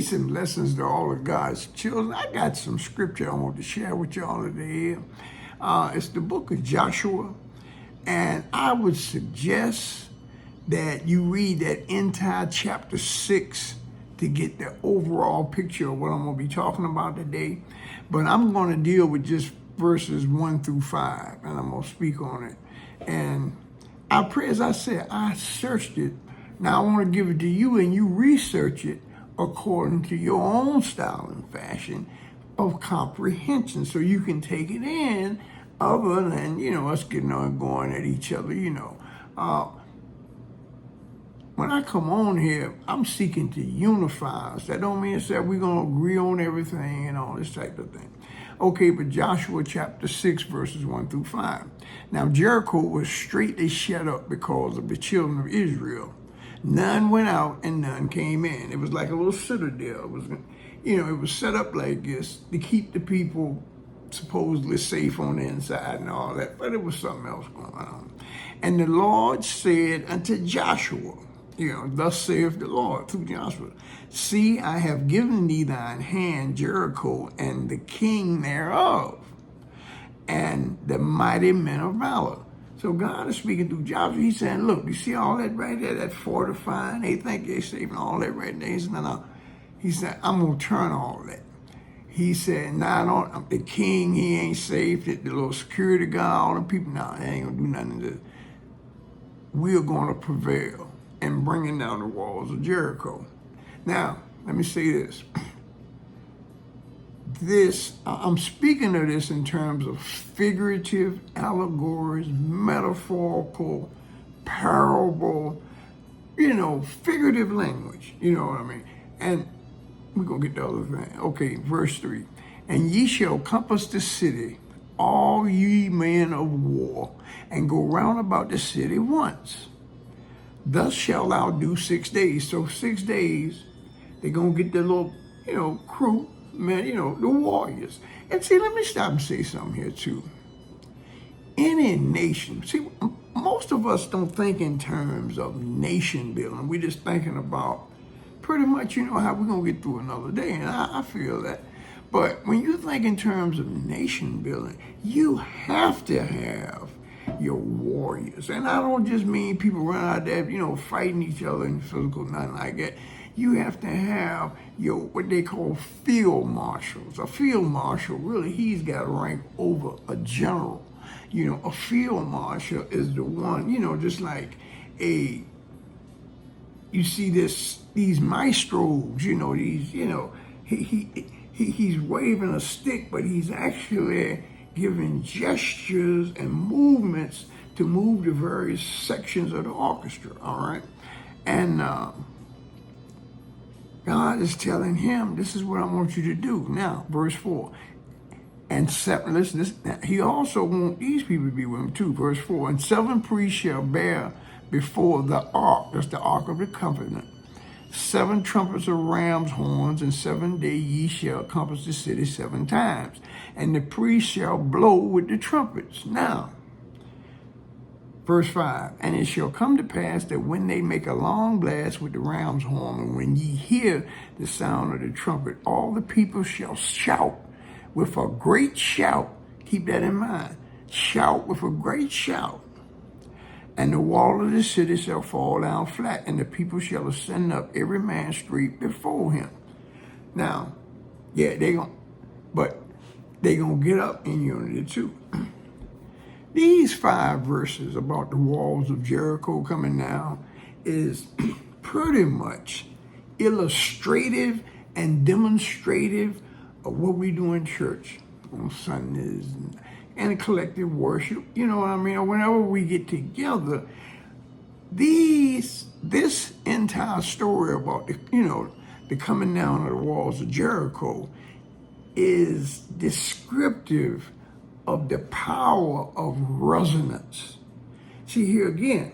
Some lessons to all of God's children. I got some scripture I want to share with y'all today. It's the book of Joshua, and I would suggest that you read that entire chapter 6 to get the overall picture of what I'm going to be talking about today. But I'm going to deal with just verses 1 through 5, and I'm going to speak on it. And I pray, as I said, I searched it. Now I want to give it to you, and you research it according to your own style and fashion of comprehension, so you can take it in other than, us getting on going at each other, When I come on here, I'm seeking to unify us. That don't mean that we're going to agree on everything and all this type of thing. Okay, but Joshua chapter 6, verses 1 through 5. Now Jericho was straightly shut up because of the children of Israel. None went out and none came in. It was like a little citadel. It was, it was set up like this to keep the people supposedly safe on the inside and all that, but it was something else going on. And the Lord said unto Joshua, thus saith the Lord through Joshua, see, I have given thee thine hand, Jericho, and the king thereof, and the mighty men of valor. So God is speaking through Joshua. He's saying, look, you see all that right there, that fortifying, they think they're safe and all that right there. He said, no. He said, I'm going to turn all that. He said, the king, he ain't safe. The little security guard, all the people, they ain't going to do nothing to this. We're going to prevail in bringing down the walls of Jericho. Now, let me say this. I'm speaking of this in terms of figurative, allegories, metaphorical, parable, figurative language, you know what I mean? And we're going to get the other thing. Okay, verse 3. And ye shall compass the city, all ye men of war, and go round about the city once. Thus shalt thou do 6 days. So 6 days, they're going to get their little, crew, man, the warriors. And see, let me stop and say something here too. Any nation, see, most of us don't think in terms of nation building. We're just thinking about pretty much, how we're going to get through another day. And I feel that. But when you think in terms of nation building, you have to have your warriors. And I don't just mean people run out there, fighting each other in physical, nothing like that. You have to have your, what they call field marshals. A field marshal, really, he's got a rank over a general. A field marshal is the one, just like you see these maestros, he's waving a stick, but he's actually giving gestures and movements to move the various sections of the orchestra, all right? And God is telling him, this is what I want you to do. Now, verse 4. And seven, listen, he also wants these people to be with him too. Verse 4. And 7 priests shall bear before the ark, that's the ark of the covenant, 7 trumpets of ram's horns, and 7 days ye shall compass the city 7 times. And the priests shall blow with the trumpets. Now, verse 5, and it shall come to pass that when they make a long blast with the ram's horn, and when ye hear the sound of the trumpet, all the people shall shout with a great shout. Keep that in mind. Shout with a great shout. And the wall of the city shall fall down flat, and the people shall ascend up, every man straight before him. Now, yeah, they're going to get up in unity too. These 5 verses about the walls of Jericho coming down is pretty much illustrative and demonstrative of what we do in church on Sundays and collective worship, you know what I mean? Or whenever we get together, this entire story about the coming down of the walls of Jericho is descriptive of the power of resonance. See, here again,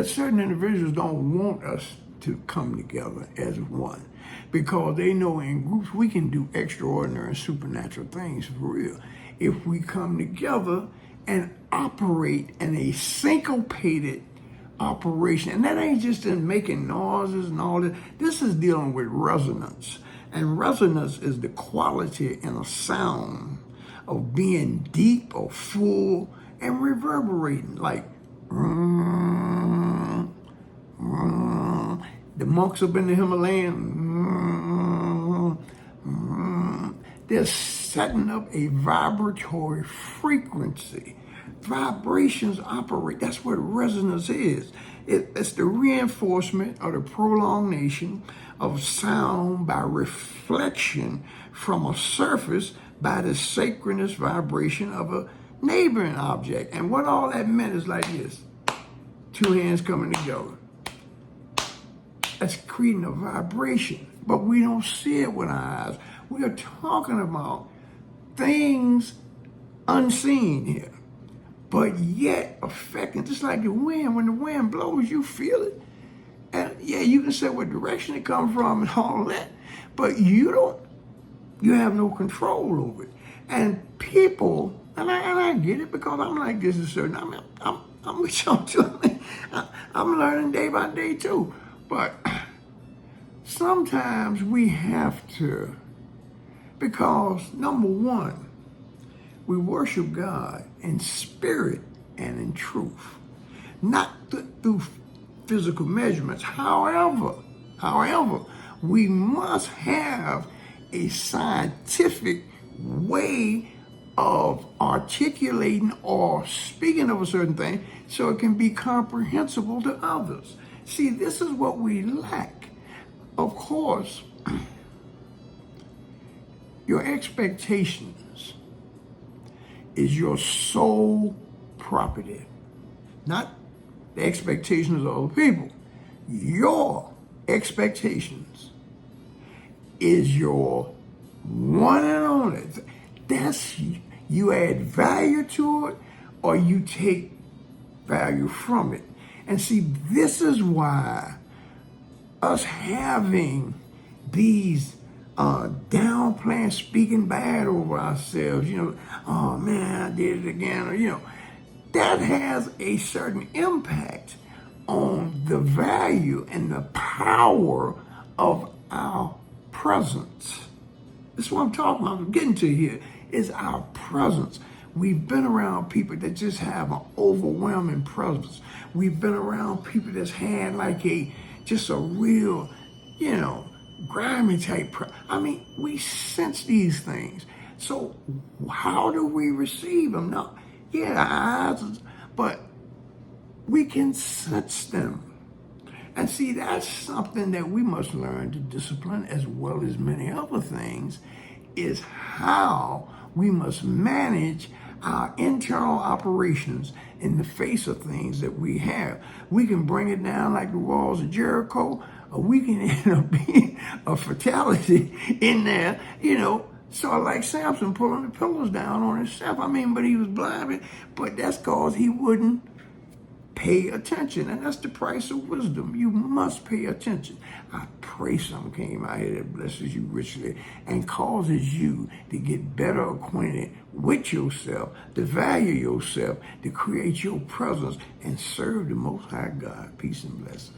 certain individuals don't want us to come together as one, because they know in groups we can do extraordinary and supernatural things for real if we come together and operate in a syncopated operation. And that ain't just in making noises and all that. This is dealing with resonance. And resonance is the quality in a sound of being deep or full and reverberating, like the monks up in the Himalayas, they're setting up a vibratory frequency. Vibrations operate. That's what resonance is. It's the reinforcement or the prolongation of sound by reflection from a surface by the synchronous vibration of a neighboring object. And what all that meant is like this. Two hands coming together. That's creating a vibration. But we don't see it with our eyes. We are talking about things unseen here, but yet affecting, just like the wind. When the wind blows, you feel it. And yeah, you can say what direction it comes from and all that, but you have no control over it. And people, and I get it because I'm like this is certain. I'm with y'all too. I'm learning day by day too. But sometimes we have to, because number one, we worship God in spirit and in truth, not through physical measurements. However, we must have a scientific way of articulating or speaking of a certain thing so it can be comprehensible to others. See, this is what we lack. Of course, your expectations is your sole property, not the expectations of other people. Your expectations is your one and only. That's, you add value to it or you take value from it. And see, this is why us having these downplaying, speaking bad over ourselves, oh man, I did it again, or, that has a certain impact on the value and the power of our presence. That's what I'm talking about. I'm getting to here is our presence. We've been around people that just have an overwhelming presence. We've been around people that's had like just a real, grimy type. We sense these things. So how do we receive them? Now, yeah, but we can sense them. And see, that's something that we must learn to discipline as well as many other things, is how we must manage our internal operations in the face of things that we have. We can bring it down like the walls of Jericho, or we can end up being a fatality in there, sort of like Samson pulling the pillows down on himself. But he was blind, but that's because he wouldn't pay attention. And that's the price of wisdom. You must pay attention. I pray something came out here that blesses you richly and causes you to get better acquainted with yourself, to value yourself, to create your presence and serve the Most High God. Peace and blessings.